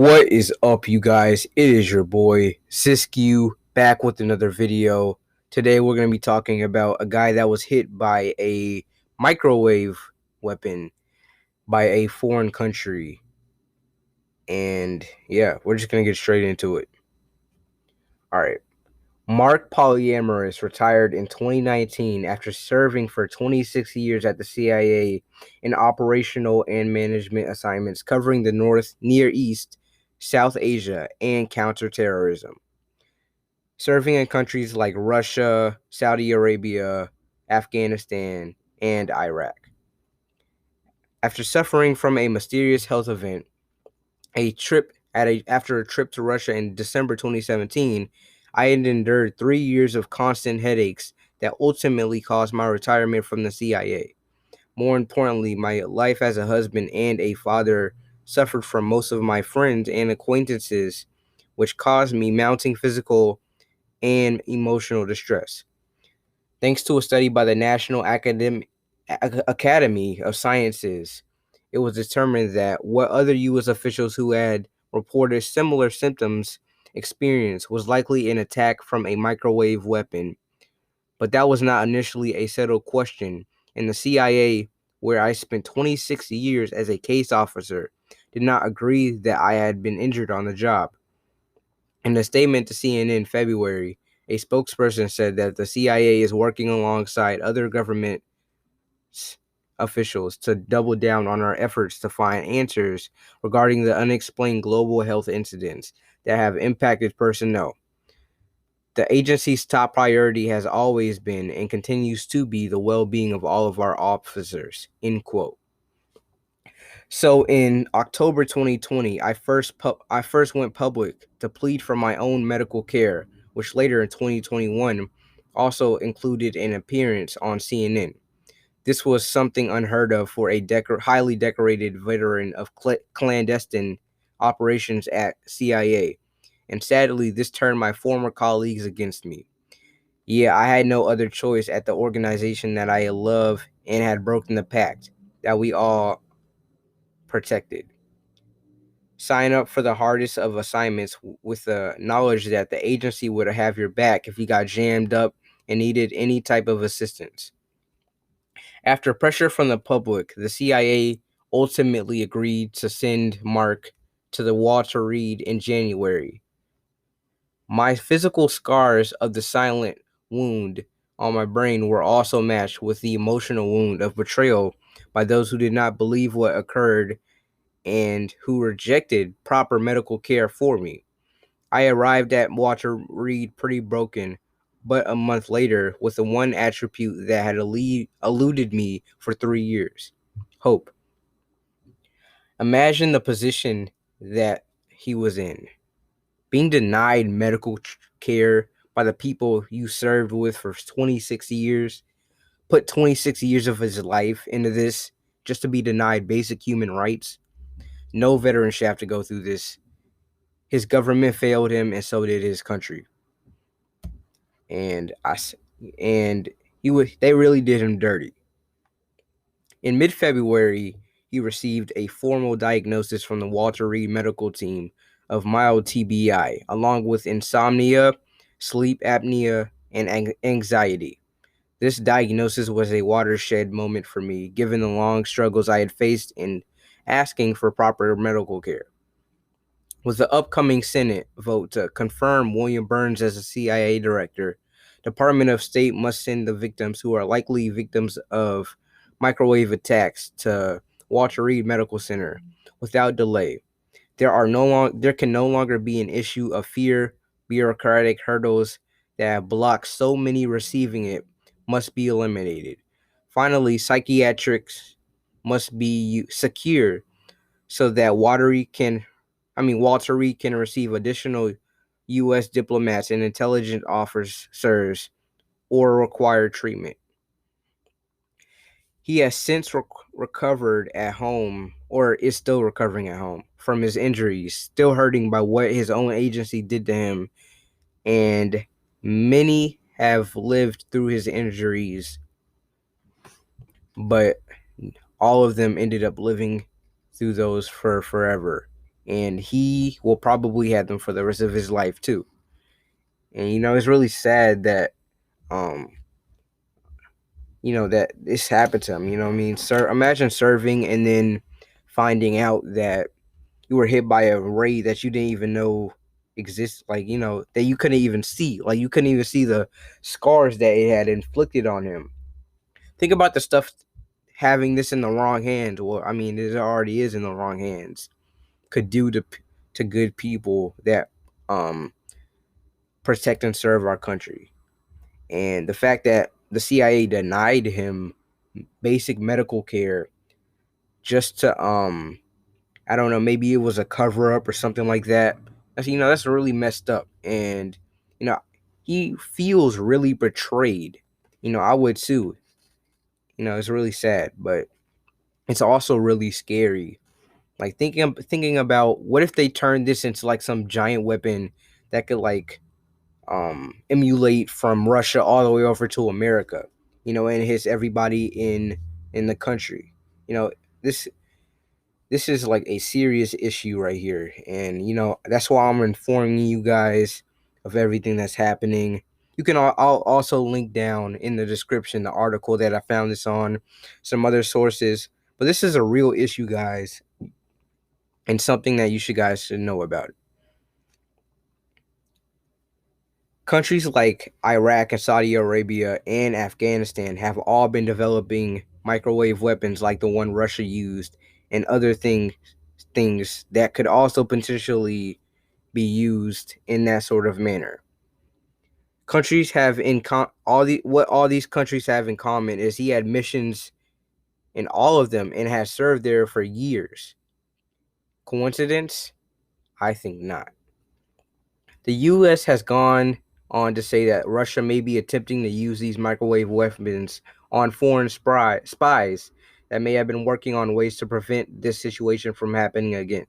What is up, you guys? It is your boy Siskiyou back with another video. Today we're going to be talking about a guy that was hit by a microwave weapon by a foreign country. And yeah, we're just going to get straight into it. All right. Marc Polymeropoulos retired in 2019 after serving for 26 years at the CIA in operational and management assignments covering the North, Near East, South Asia, and counterterrorism, serving in countries like Russia, Saudi Arabia, Afghanistan, and Iraq. After suffering from a mysterious health event, after a trip to Russia in December 2017, I had endured 3 years of constant headaches that ultimately caused my retirement from the CIA. More importantly, my life as a husband and a father suffered from most of my friends and acquaintances, which caused me mounting physical and emotional distress. Thanks to a study by the National Academy of Sciences, it was determined that what other U.S. officials who had reported similar symptoms experienced was likely an attack from a microwave weapon. But that was not initially a settled question, and the CIA, where I spent 26 years as a case officer, did not agree that I had been injured on the job. In a statement to CNN in February, a spokesperson said that the CIA is working alongside other government officials to double down on our efforts to find answers regarding the unexplained global health incidents that have impacted personnel. The agency's top priority has always been and continues to be the well-being of all of our officers, end quote. So in October 2020, I first went public to plead for my own medical care, which later in 2021 also included an appearance on CNN. This was something unheard of for a highly decorated veteran of clandestine operations at CIA, and sadly, this turned my former colleagues against me. Yeah, I had no other choice at the organization that I love and had broken the pact that we all protected. Sign up for the hardest of assignments with the knowledge that the agency would have your back if you got jammed up and needed any type of assistance. After pressure from the public, the CIA ultimately agreed to send Marc to the Walter Reed in January. My physical scars of the silent wound on my brain were also matched with the emotional wound of betrayal by those who did not believe what occurred and who rejected proper medical care for me. I arrived at Walter Reed pretty broken, but a month later with the one attribute that had eluded me for 3 years: hope. Imagine the position that he was in, being denied medical care by the people you served with for 26 years, put 26 years of his life into this just to be denied basic human rights. No veteran should have to go through this. His government failed him, and so did his country. And they really did him dirty. In mid-February, he received a formal diagnosis from the Walter Reed medical team of mild TBI, along with insomnia, sleep apnea, and anxiety. This diagnosis was a watershed moment for me, given the long struggles I had faced in asking for proper medical care. With the upcoming Senate vote to confirm William Burns as a CIA director, Department of State must send the victims who are likely victims of microwave attacks to Walter Reed Medical Center without delay. There can no longer be an issue of fear. Bureaucratic hurdles that have blocked so many receiving it must be eliminated. Finally, psychiatrics must be secure so that Walter Reed can receive additional U.S. diplomats and intelligence officers or require treatment. He has since recovered at home, or is still recovering at home, from his injuries, still hurting by what his own agency did to him, and many have lived through his injuries, but all of them ended up living through those for forever. and he will probably have them for the rest of his life too. And it's really sad that um that this happened to him. I mean, sir, imagine serving and then finding out that you were hit by a ray that you didn't even know exists, like that you couldn't even see, like you couldn't even see the scars that it had inflicted on him. Think about the stuff having this in the wrong hands. Well, I mean, it already is in the wrong hands. Could do to good people that um protect and serve our country. And the fact that the CIA denied him basic medical care just to I don't know, maybe it was a cover up or something like that. That's really messed up. And you know he feels really betrayed. I would too. It's really sad, but it's also really scary. Like thinking about, what if they turned this into like some giant weapon that could like emulate from Russia all the way over to America, and hits everybody in the country. This this is like a serious issue right here, and that's why I'm informing you guys of everything that's happening. I'll also link down in the description the article that I found this on, some other sources. But this is a real issue, guys, and something that you guys should know about. Countries like Iraq and Saudi Arabia and Afghanistan have all been developing microwave weapons like the one Russia used, and other things that could also potentially be used in that sort of manner. Countries have all these countries have in common is he had missions in all of them and has served there for years. Coincidence? I think not. The U.S. has gone on to say that Russia may be attempting to use these microwave weapons on foreign spies that may have been working on ways to prevent this situation from happening again.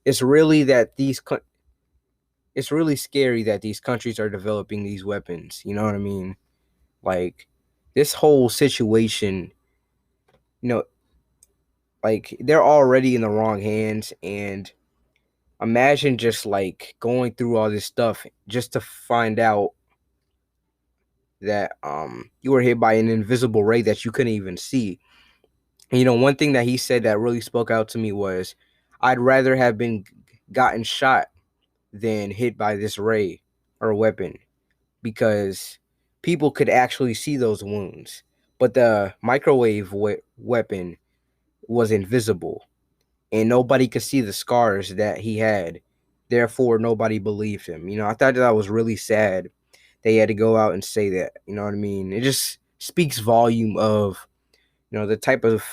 It's really that it's really scary that these countries are developing these weapons. You know what I mean? Like, this whole situation, you know, like they're already in the wrong hands, and imagine just like going through all this stuff just to find out that you were hit by an invisible ray that you couldn't even see. And, one thing that he said that really spoke out to me was, I'd rather have been gotten shot than hit by this ray or weapon, because people could actually see those wounds, but the microwave weapon was invisible and nobody could see the scars that he had. Therefore, nobody believed him. I thought that was really sad. They had to go out and say that. You know what I mean? It just speaks volume of the type of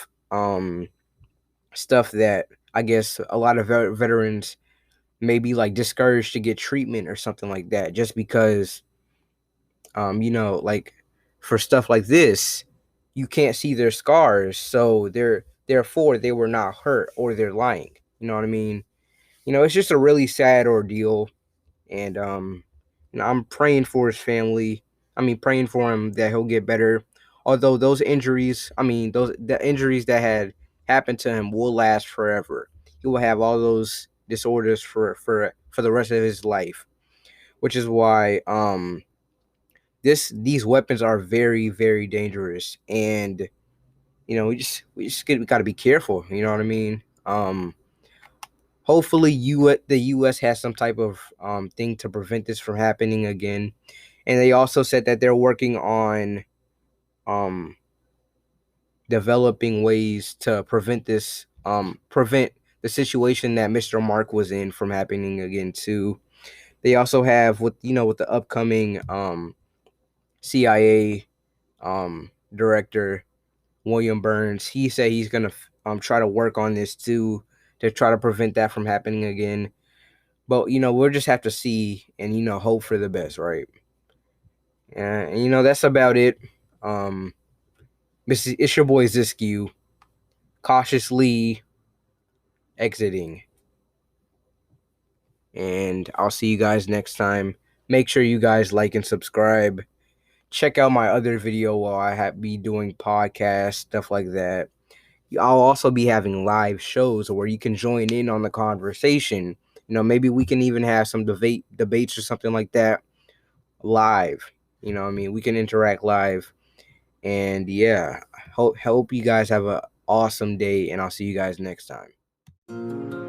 stuff that I guess a lot of veterans may be like discouraged to get treatment or something like that, just because like for stuff like this, you can't see their scars, so therefore they were not hurt or they're lying. You know what I mean? It's just a really sad ordeal, and I'm praying for his family. I mean, praying for him that he'll get better. Although those injuries, the injuries that had happened to him will last forever. He will have all those disorders for the rest of his life, which is why these weapons are very, very dangerous, and we got to be careful. You know what I mean? Hopefully, the U.S. has some type of thing to prevent this from happening again. And they also said that they're working on um, developing ways to prevent the situation that Mr. Mark was in from happening again too. They also have, with the upcoming CIA director William Burns. He said he's gonna try to work on this too, to try to prevent that from happening again. But we'll just have to see and hope for the best, right? And that's about it. Um, it's your boy Ziskew, cautiously exiting, and I'll see you guys next time. Make sure you guys like and subscribe. Check out my other video while I be doing podcasts, stuff like that. I'll also be having live shows where you can join in on the conversation. Maybe we can even have some debates or something like that live. I mean, we can interact live. And yeah, hope you guys have an awesome day, and I'll see you guys next time.